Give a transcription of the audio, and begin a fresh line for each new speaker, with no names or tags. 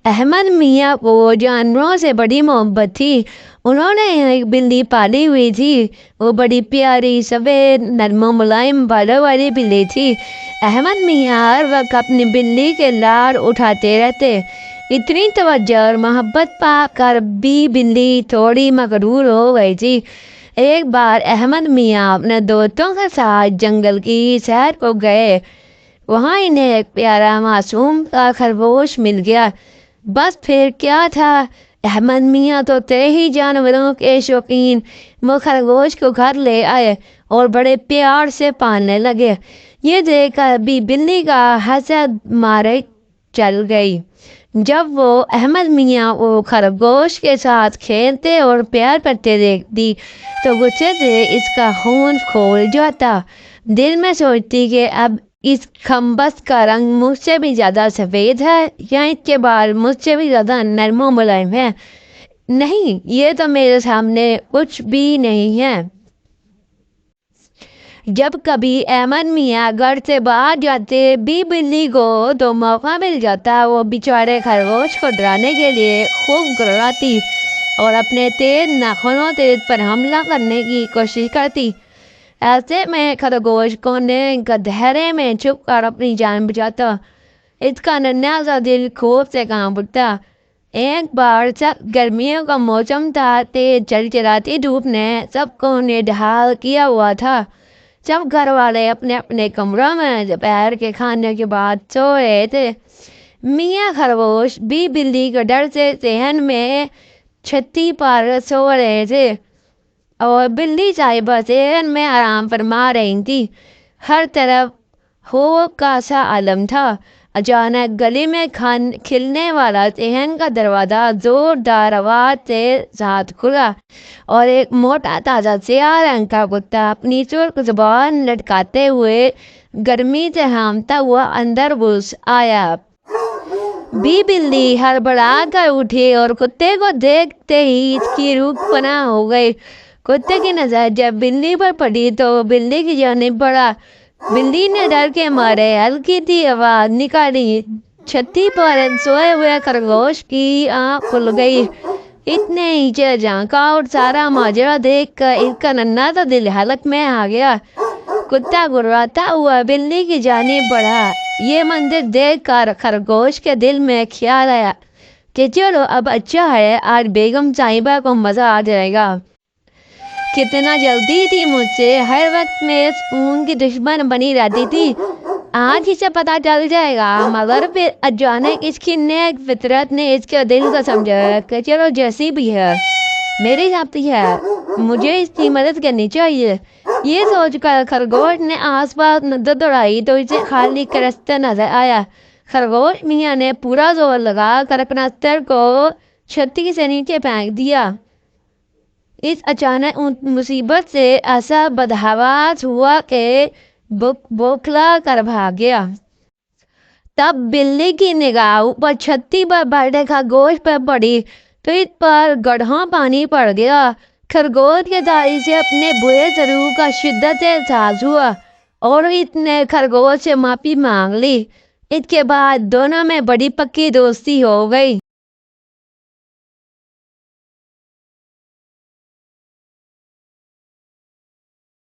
احمد میاں کو جانوروں سے بڑی محبت تھی۔ انہوں نے ایک بلی پالی ہوئی تھی۔ وہ بڑی پیاری سفید نرم و ملائم بالوں والی بلی تھی۔ احمد میاں ہر وقت اپنی بلی کے لاڑ اٹھاتے رہتے۔ اتنی توجہ اور محبت پا کر بھی بلی تھوڑی مغرور ہو گئی تھی۔ ایک بار احمد میاں اپنے دوستوں کے ساتھ جنگل کی سیر کو گئے۔ وہاں انہیں ایک پیارا معصوم کا خرگوش مل گیا۔ بس پھر کیا تھا، احمد میاں تو تھے ہی جانوروں کے شوقین۔ وہ خرگوش کو گھر لے آئے اور بڑے پیار سے پالنے لگے۔ یہ دیکھ کر بھی بلی کا حسد مارے چل گئی۔ جب وہ احمد میاں کو خرگوش کے ساتھ کھیلتے اور پیار کرتے دیکھتی تو غصے سے اس کا خون کھول جاتا۔ دل میں سوچتی کہ اب اس خمبس کا رنگ مجھ سے بھی زیادہ سفید ہے یا اس کے بال مجھ سے بھی زیادہ نرم و ملائم ہے۔ نہیں، یہ تو میرے سامنے کچھ بھی نہیں ہے۔ جب کبھی احمد میاں گھر سے باہر جاتے بھی بلی کو تو موقع مل جاتا وہ بیچارے خرگوش کو ڈرانے کے لیے خوب گرراتی اور اپنے تیز ناخنوں سے اس پر حملہ کرنے کی کوشش کرتی۔ ایسے میں خرگوش کونے گدھیرے میں چھپ کر اپنی جان بچاتا۔ اس کا ننھا سا دل خوف سے کانپ اٹھتا۔ ایک بار سخت گرمیوں کا موسم تھا۔ تیز چلچلاتی دھوپ نے سب کو نڈھال کیا ہوا تھا۔ سب گھر والے اپنے اپنے کمروں میں دوپہر کے کھانے کے بعد سو رہے تھے۔ میاں خرگوش بھی بلی کے ڈر سے صحن میں چھتی پر سو رہے تھے اور بلی صاحبہ صحن میں آرام فرما رہی تھی۔ ہر طرف خوف کا سا عالم تھا۔ اچانک گلی میں کھلنے والا صحن کا دروازہ زوردار آواز کے ساتھ کھلا اور ایک موٹا تازہ سیاہ رنگ کا کتا اپنی سرخ زبان لٹکاتے ہوئے گرمی سے ہامتا ہوا اندر گھس آیا۔ بلی ہڑبڑا کر اٹھی اور کتے کو دیکھتے ہی اس کی روح پناہ ہو گئی۔ کتے کی نظر جب بلی پر پڑی تو بلی کی جانب بڑھا۔ بلی نے ڈر کے مارے ہلکی سی آواز نکالی۔ چھتی پر سوئے ہوئے خرگوش کی آنکھ کھل گئی۔ اس نے نیچے جھانکا اور سارا ماجرا دیکھ کر اس کا ننھا سا دل حلق میں آ گیا۔ کتا گرراتا ہوا بلی کی جانب بڑھا۔ یہ منظر دیکھ کر خرگوش کے دل میں خیال آیا کہ چلو اب اچھا ہے، آج بیگم صاحبہ کو مزہ آ جائے گا۔ کتنا جلدی تھی مجھ سے، ہر وقت میرے سکون کی دشمن بنی رہتی تھی۔ آج اسے پتہ چل جائے گا۔ مگر پھر اچانک اس کی نیک فطرت نے اس کے دل کو سمجھایا کہ چلو جیسی بھی ہے میری ساتھی ہے، مجھے اس کی مدد کرنی چاہیے۔ یہ سوچ کر خرگوش نے آس پاس نظر دوڑائی تو اسے خالی کرستا نظر آیا۔ خرگوش میاں نے پورا زور لگا کر کنستر کو چھتی سے نیچے پھینک دیا۔ اس اچانک مصیبت سے ایسا بدحواس ہوا کہ بوکھلا کر بھاگ گیا۔ تب بلی کی نگاہ اوپر چھتی پر بیٹھے خرگوش پر پڑی تو اس پر گڑھا پانی پڑ گیا۔ خرگوش کے داڑھی سے اپنے برے سلوک کا شدت سے احساس ہوا اور اس نے خرگوش سے معافی مانگ لی۔ اس کے بعد دونوں میں بڑی پکی دوستی ہو گئی۔